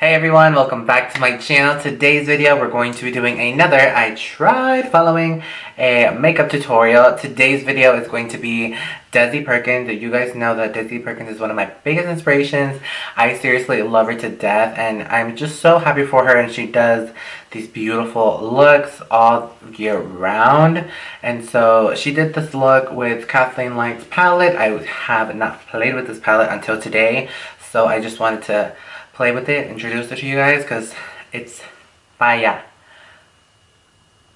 Hey everyone, welcome back to my channel. Today's video we're going to be doing another I tried following a makeup tutorial. Today's video is going to be DESI Perkins. You guys know that DESI Perkins is one of my biggest inspirations. I seriously love her to death and I'm just so happy for her, and she does these beautiful looks all year round. And so she did this look with Kathleen Light's palette. I have not played with this palette until today, so I just wanted to play with it, introduce it to you guys, because it's fire.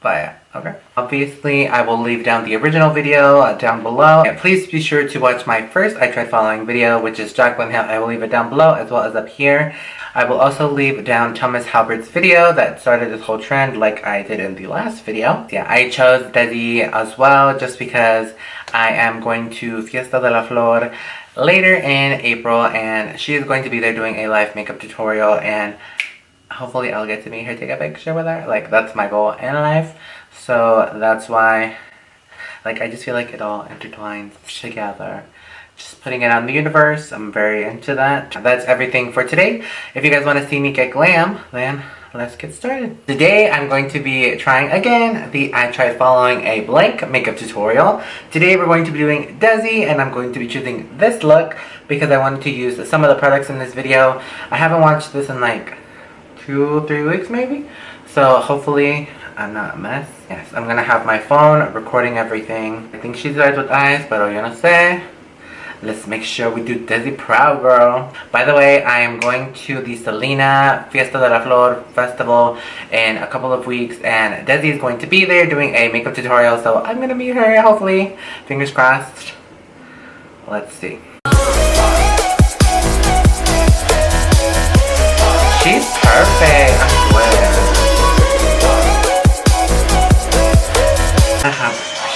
Fire, okay? Obviously, I will leave down the original video down below. And please be sure to watch my first I Tried Following video, which is Jacqueline Hill. I will leave it down below, as well as up here. I will also leave down Thomas Halbert's video that started this whole trend, like I did in the last video. Yeah, I chose DESI as well, just because I am going to Fiesta de la Flor later in April, and she is going to be there doing a live makeup tutorial, and hopefully I'll get to meet her, take a picture with her. Like, that's my goal in life, so that's why, like, I just feel like it all intertwines together. Just putting it out in the universe, I'm very into that. That's everything for today. If you guys want to see me get glam, then let's get started. Today I'm going to be trying again the I Tried Following a Blank makeup tutorial. Today we're going to be doing DESI, and I'm going to be choosing this look because I wanted to use some of the products in this video. I haven't watched this in like 2-3 weeks maybe, so hopefully I'm not a mess. Yes, I'm gonna have my phone recording everything. I think she's eyes with eyes, pero yo no sé. Let's make sure we do DESI proud, girl. By the way, I am going to the Selena Fiesta de la Flor festival in a couple of weeks, and DESI is going to be there doing a makeup tutorial, so I'm gonna meet her, hopefully. Fingers crossed. Let's see. She's perfect, I swear.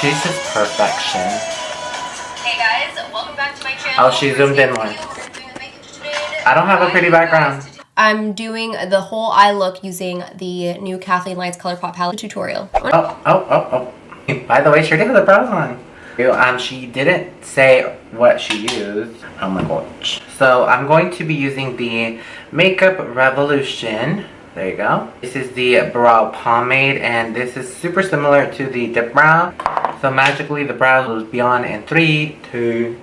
She's just perfection. Hey guys, welcome back to my channel. Oh, she zoomed in more. I don't have a pretty background. I'm doing the whole eye look using the new Kathleen Light's ColourPop palette tutorial. Oh. By the way, she did have the brows on. She didn't say what she used. Oh my gosh. So I'm going to be using the Makeup Revolution. There you go. This is the brow pomade, and this is super similar to the dip brow. So magically the brows will be on in 3, 2.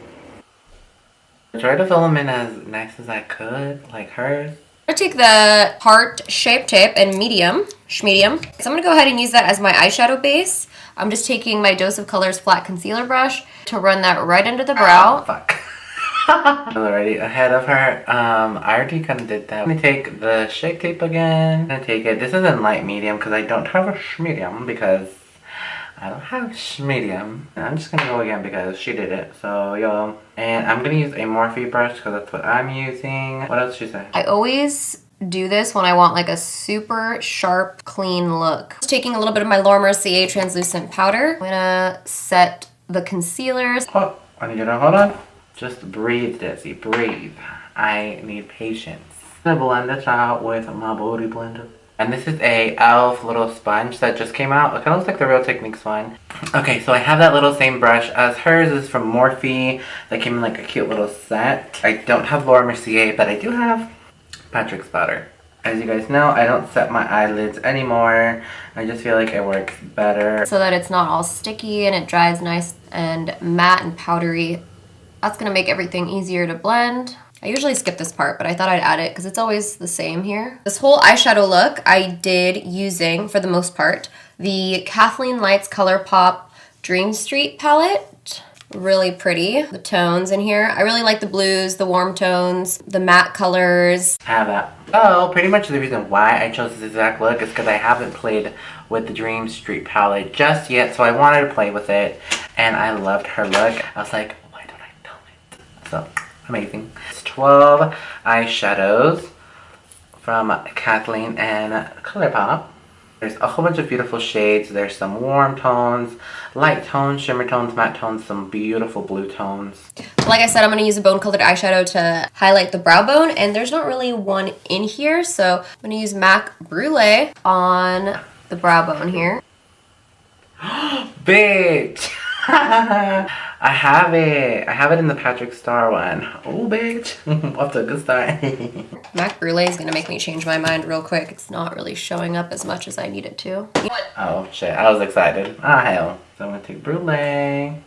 I tried to fill them in as nice as I could, like hers. I'm going to take the Tarte Shape Tape in medium. So I'm going to go ahead and use that as my eyeshadow base. I'm just taking my Dose of Colors flat concealer brush to run that right under the brow. Oh, fuck. I'm already ahead of her. I already kind of did that. I'm gonna take the Shape Tape again. I'm gonna take it. This is in light medium because I don't have a medium, because I don't have medium. I'm just gonna go again because she did it. So yo, and I'm gonna use a Morphe brush because that's what I'm using. What else did she say? I always do this when I want like a super sharp, clean look. Just taking a little bit of my Laura Mercier translucent powder. I'm gonna set the concealers. Oh, I need you to hold on. Just breathe, DESI, breathe. I need patience. I'm gonna blend this out with my booty blender. And this is a e.l.f. little sponge that just came out. It kind of looks like the Real Techniques one. Okay, so I have that little same brush as hers. This is from Morphe. That came in like a cute little set. I don't have Laura Mercier, but I do have PATRICKKKSTAR. As you guys know, I don't set my eyelids anymore. I just feel like it works better. So that it's not all sticky and it dries nice and matte and powdery. That's gonna make everything easier to blend. I usually skip this part, but I thought I'd add it because it's always the same here. This whole eyeshadow look I did using, for the most part, the Kathleen Light's ColourPop Dream Street palette. Really pretty, the tones in here. I really like the blues, the warm tones, the matte colors. Have that. Oh, pretty much the reason why I chose this exact look is because I haven't played with the Dream Street palette just yet, so I wanted to play with it, and I loved her look. I was like, so amazing. It's 12 eyeshadows from Kathleen and ColourPop. There's a whole bunch of beautiful shades. There's some warm tones, light tones, shimmer tones, matte tones, some beautiful blue tones. Like I said, I'm going to use a bone colored eyeshadow to highlight the brow bone, and there's not really one in here, so I'm going to use MAC Brulee on the brow bone here. Bitch! I have it. I have it in the PATRICKKSTAR one. Oh, bitch. Off to a good start. MAC BRULEE is going to make me change my mind real quick. It's not really showing up as much as I need it to. Oh, shit. I was excited. Ah, hell. So I'm going to take BRULEE.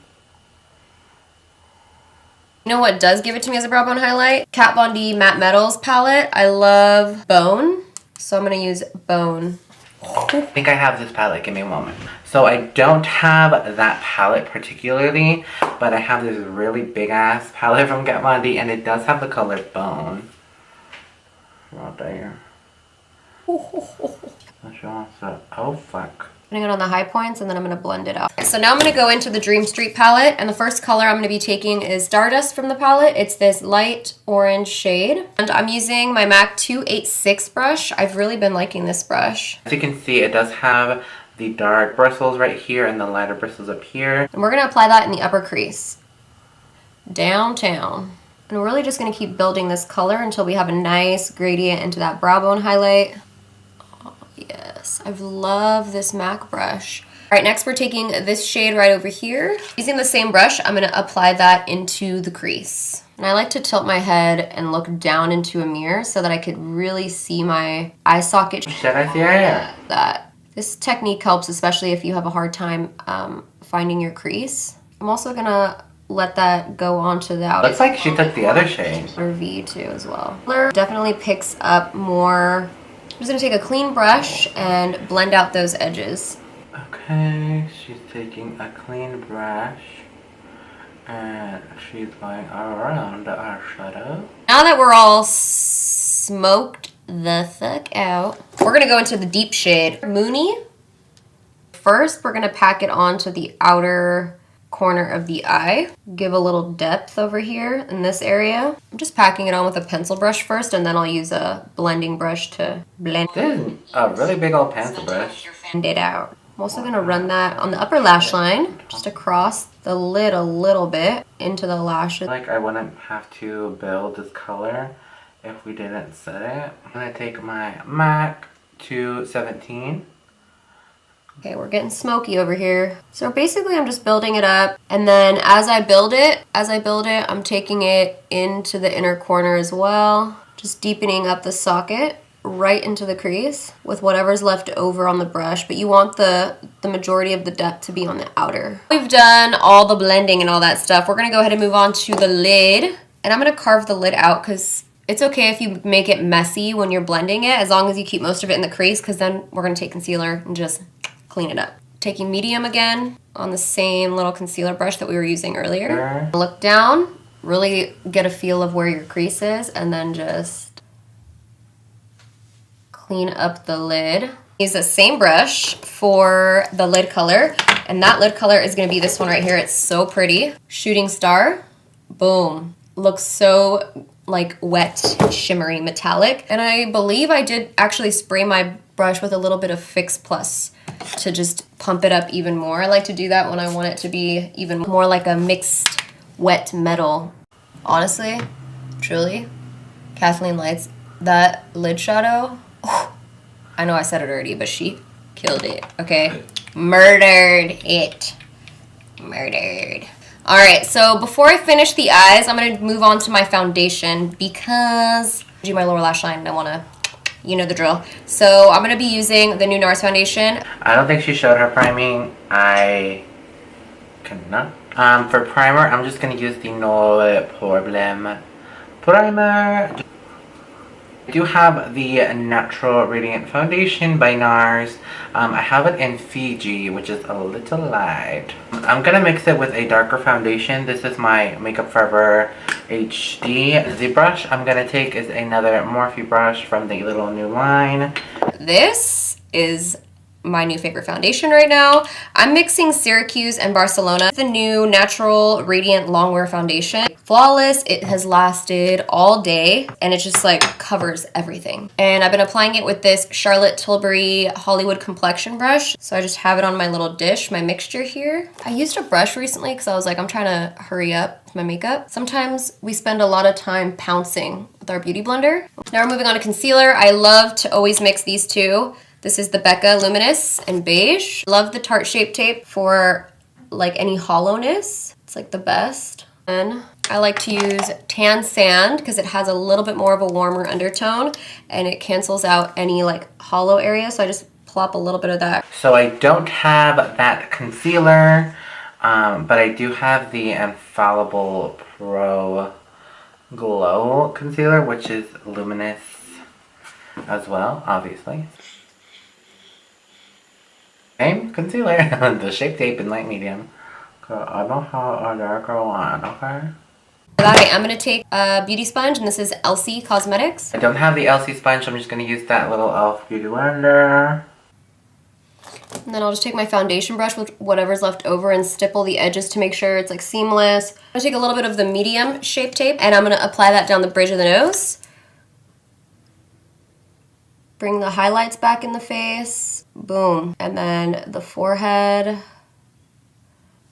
You know what does give it to me as a brow bone highlight? Kat Von D Matte Metals palette. I love Bone, so I'm going to use Bone. I think I have this palette. Give me a moment. So I don't have that palette particularly, but I have this really big ass palette from Kat Von D, and it does have the color Bone. Right there. Oh fuck. Putting it on the high points, and then I'm going to blend it out. So now I'm going to go into the Dream Street palette, and the first color I'm going to be taking is Stardust from the palette. It's this light orange shade, and I'm using my MAC 286 brush. I've really been liking this brush. As you can see, it does have the dark bristles right here and the lighter bristles up here. And we're going to apply that in the upper crease. Downtown. And we're really just going to keep building this color until we have a nice gradient into that brow bone highlight. Yes, I love this MAC brush. All right, next we're taking this shade right over here. Using the same brush, I'm gonna apply that into the crease. And I like to tilt my head and look down into a mirror so that I could really see my eye socket. Should I see her? That. This technique helps, especially if you have a hard time finding your crease. I'm also gonna let that go onto the outer. Looks like she took the other shade. Or V too as well. Color definitely picks up more. I'm just going to take a clean brush and blend out those edges. Okay, she's taking a clean brush and she's going around our shadow. Now that we're all smoked the fuck out, we're going to go into the deep shade Moony. First, we're going to pack it onto the outer corner of the eye. Give a little depth over here in this area. I'm just packing it on with a pencil brush first, and then I'll use a blending brush to blend. This is a really big old pencil brush. Blend it out. I'm also going to run that on the upper lash line, just across the lid a little bit into the lashes. Like I wouldn't have to build this color if we didn't set it. I'm going to take my MAC 217. Okay, we're getting smoky over here. So basically I'm just building it up, and then as I build it, I'm taking it into the inner corner as well. Just deepening up the socket right into the crease with whatever's left over on the brush, but you want the majority of the depth to be on the outer. We've done all the blending and all that stuff. We're gonna go ahead and move on to the lid, and I'm gonna carve the lid out because it's okay if you make it messy when you're blending it, as long as you keep most of it in the crease, because then we're gonna take concealer and just clean it up. Taking medium again on the same little concealer brush that we were using earlier. Look down, really get a feel of where your crease is, and then just clean up the lid. Use the same brush for the lid color, and that lid color is gonna be this one right here. It's so pretty. Shooting Star, boom. Looks so like wet, shimmery, metallic. And I believe I did actually spray my brush with a little bit of Fix Plus to just pump it up even more. I like to do that when I want it to be even more like a mixed wet metal. Honestly, truly, Kathleen Lights, that lid shadow, oh, I know I said it already, but she killed it, okay? Murdered it. Murdered. All right, so before I finish the eyes, I'm gonna move on to my foundation because I do my lower lash line and I wanna, you know the drill. So I'm gonna be using the new NARS foundation. I don't think she showed her priming. I cannot. For primer, I'm just gonna use the No Problem primer. I do have the Natural Radiant Foundation by NARS. I have it in Fiji, which is a little light. I'm gonna mix it with a darker foundation. This is my Makeup Forever HD. The brush I'm gonna take is another Morphe brush from the little new line. This is my new favorite foundation right now. I'm mixing Syracuse and Barcelona, the new Natural Radiant Longwear Foundation. Flawless, it has lasted all day and it just like covers everything. And I've been applying it with this Charlotte Tilbury Hollywood Complexion brush. So I just have it on my little dish, my mixture here. I used a brush recently because I was like, I'm trying to hurry up with my makeup. Sometimes we spend a lot of time pouncing with our beauty blender. Now we're moving on to concealer. I love to always mix these two. This is the Becca Luminous and Beige. Love the Tarte Shape Tape for like any hollowness. It's like the best. And I like to use Tan Sand because it has a little bit more of a warmer undertone and it cancels out any like hollow areas. So I just plop a little bit of that. So I don't have that concealer, but I do have the Infallible Pro Glow Concealer, which is luminous as well, obviously. Same concealer, the Shape Tape in light medium. I don't have a darker one, okay? For that, I am going to take a beauty sponge, and this is Elsie Cosmetics. I don't have the Elsie sponge, so I'm just going to use that little e.l.f. Beauty Blender. And then I'll just take my foundation brush with whatever's left over and stipple the edges to make sure it's like seamless. I'm going to take a little bit of the medium Shape Tape, and I'm going to apply that down the bridge of the nose. Bring the highlights back in the face. Boom. And then the forehead.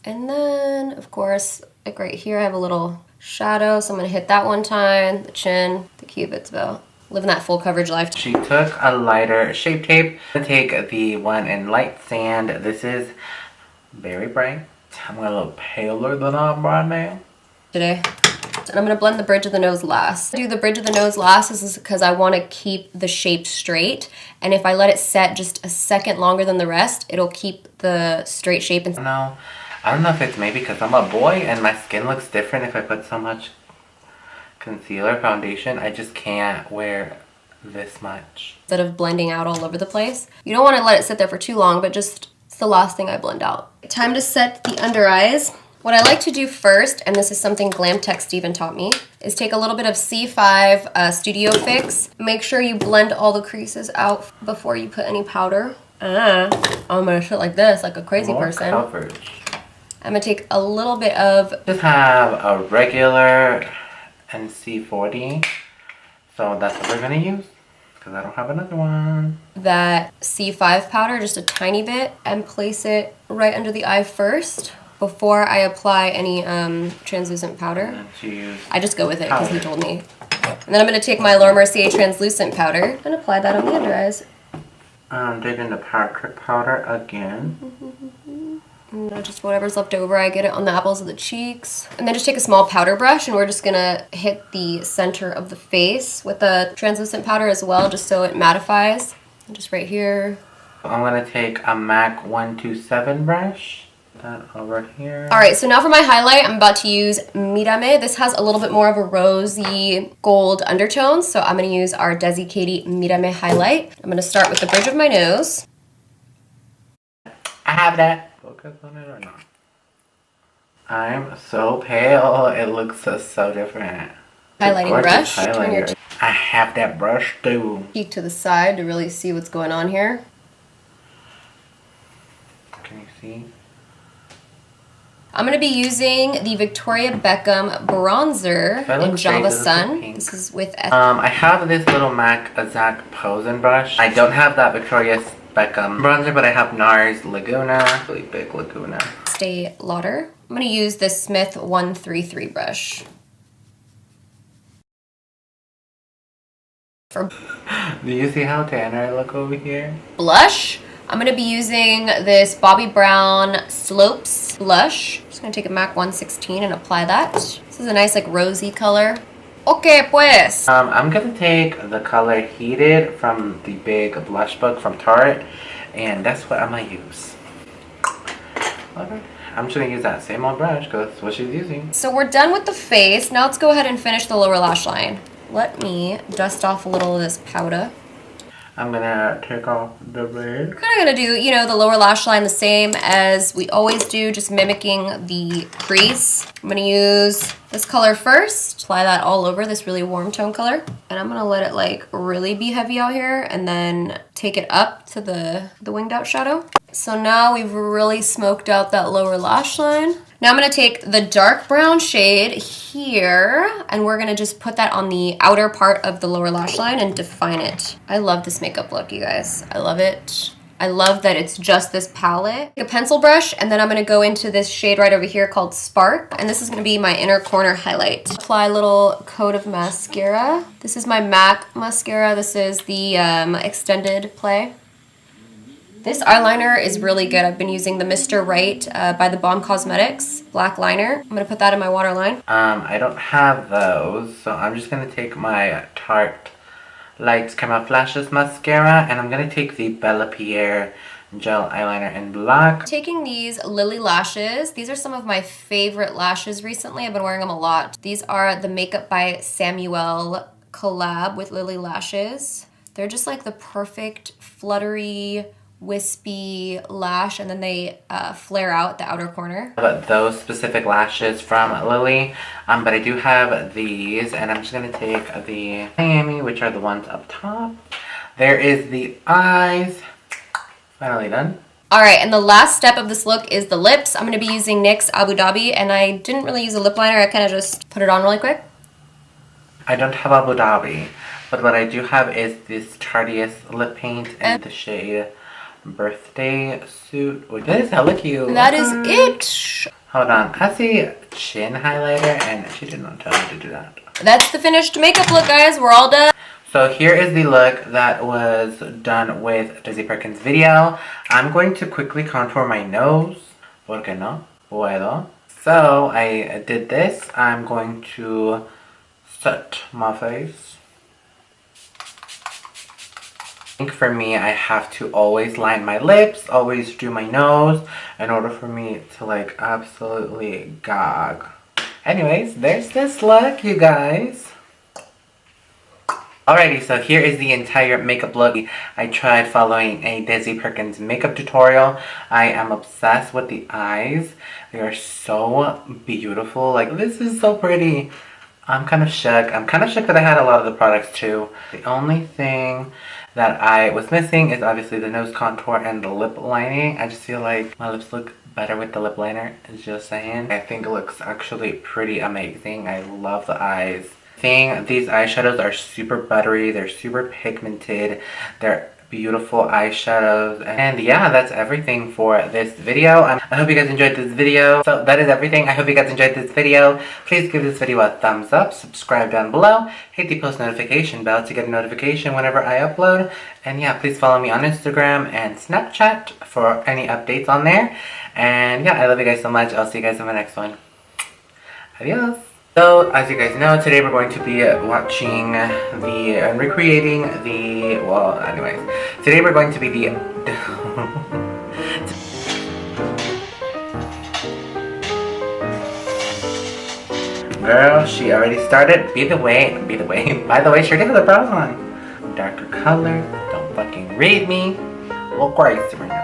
And then, of course, like right here, I have a little shadow, so I'm going to hit that one time. The chin, the cupid's bow. Living that full coverage life. She took a lighter Shape Tape. I'm going to take the one in Light Sand. This is very bright. I'm a little paler than I'm right now. Today. And I'm going to blend the bridge of the nose last. I do the bridge of the nose last is because I want to keep the shape straight. And if I let it set just a second longer than the rest, it'll keep the straight shape. No, I don't know if it's maybe because I'm a boy and my skin looks different if I put so much concealer, foundation. I just can't wear this much. Instead of blending out all over the place. You don't want to let it sit there for too long, but just it's the last thing I blend out. Time to set the under eyes. What I like to do first, and this is something Glam Tech Steven taught me, is take a little bit of C5 Studio Fix. Make sure you blend all the creases out before you put any powder. I'm gonna sit like this, like a crazy person. Coverage. I'm gonna take a little bit of... Just have a regular NC40. So that's what we're gonna use, because I don't have another one. That C5 powder, just a tiny bit, and place it right under the eye first. Before I apply any translucent powder. I just go with it because he told me. And then I'm going to take my Laura Mercier translucent powder and apply that on the under eyes. I'm taking the Patrick powder again. And just whatever's left over, I get it on the apples of the cheeks. And then just take a small powder brush and we're just going to hit the center of the face with the translucent powder as well, just so it mattifies. And just right here. I'm going to take a MAC 127 brush. That over here. Alright, so now for my highlight, I'm about to use Mirame. This has a little bit more of a rosy gold undertone, so I'm going to use our DESIXKATY Mirame highlight. I'm going to start with the bridge of my nose. I have that. Focus on it or not? I'm so pale. It looks so different. Highlighting brush. Highlighter. I have that brush too. Peek to the side to really see what's going on here. Can you see? I'm going to be using the Victoria Beckham bronzer in Java Sun. This is with... I have this little MAC Zac Posen brush. I don't have that Victoria Beckham bronzer, but I have NARS Laguna. Really big Laguna. Stay Lauder. I'm going to use this Smith 133 brush. For do you see how tan I look over here? Blush. I'm going to be using this Bobbi Brown Slopes blush. I'm just going to take a MAC 116 and apply that. This is a nice like rosy color. Okay, pues. I'm going to take the color Heated from the big blush book from Tarte. And that's what I'm going to use. Okay. I'm just going to use that same old brush because that's what she's using. So we're done with the face. Now let's go ahead and finish the lower lash line. Let me dust off a little of this powder. I'm gonna take off the red. We're kind of gonna do, you know, the lower lash line the same as we always do, just mimicking the crease. I'm gonna use this color first, apply that all over, this really warm tone color. And I'm gonna let it like really be heavy out here and then take it up to the winged out shadow. So now we've really smoked out that lower lash line. Now I'm going to take the dark brown shade here and we're going to just put that on the outer part of the lower lash line and define it. I love this makeup look, you guys. I love it. I love that it's just this palette. A pencil brush and then I'm going to go into this shade right over here called Spark. And this is going to be my inner corner highlight. Apply a little coat of mascara. This is my MAC mascara. This is the Extended Play. This eyeliner is really good. I've been using the Mr. Right by the Balm Cosmetics black liner. I'm gonna put that in my waterline. I don't have those, so I'm just gonna take my Tarte Lights Camera Flashes mascara, and I'm gonna take the Bella Pierre gel eyeliner in black. Taking these Lily lashes. These are some of my favorite lashes recently. I've been wearing them a lot. These are the Makeup by Samuel collab with Lily lashes. They're just like the perfect fluttery, wispy lash, and then they flare out the outer corner. But those specific lashes from Lily, but I do have these, and I'm just gonna take the Miami, which are the ones up top. There is the eyes. Finally done. Alright, and the last step of this look is the lips. I'm going to be using NYX Abu Dhabi, and I didn't really use a lip liner. I kind of just put it on really quick. I don't have Abu Dhabi, but what I do have is this Tarteist lip paint in the shade Birthday Suit, which is hella cute. That is it. Hold on, I see chin highlighter, and she did not tell me to do that. That's the finished makeup look, guys. We're all done. So here is the look that was done with Desi Perkins video. I'm going to quickly contour my nose. Porque no puedo. So I did this. I'm going to set my face. I think for me, I have to always line my lips, always do my nose, in order for me to like absolutely gog. Anyways, there's this look, you guys. Alrighty, so here is the entire makeup look. I tried following a Desi Perkins makeup tutorial. I am obsessed with the eyes. They are so beautiful. Like, this is so pretty. I'm kind of shook. I'm kind of shook that I had a lot of the products too. The only thing that I was missing is obviously the nose contour and the lip lining. I just feel like my lips look better with the lip liner, just saying. I think it looks actually pretty amazing. I love the eyes. These eyeshadows are super buttery, they're super pigmented, they're beautiful eyeshadows, and yeah, that's everything for this video. I hope you guys enjoyed this video. So that is everything. I hope you guys enjoyed this video. Please give this video a thumbs up, subscribe down below, hit the post notification bell to get a notification whenever I upload, and yeah, please follow me on Instagram and Snapchat for any updates on there. And yeah, I love you guys so much. I'll see you guys in my next one. Adios. So, as you guys know, today we're going to be watching recreating the, well, anyways. Today we're going to be Girl, she already started. Be the way. By the way, she already has the brows on. Darker color. Don't fucking read me. A little crazy right now.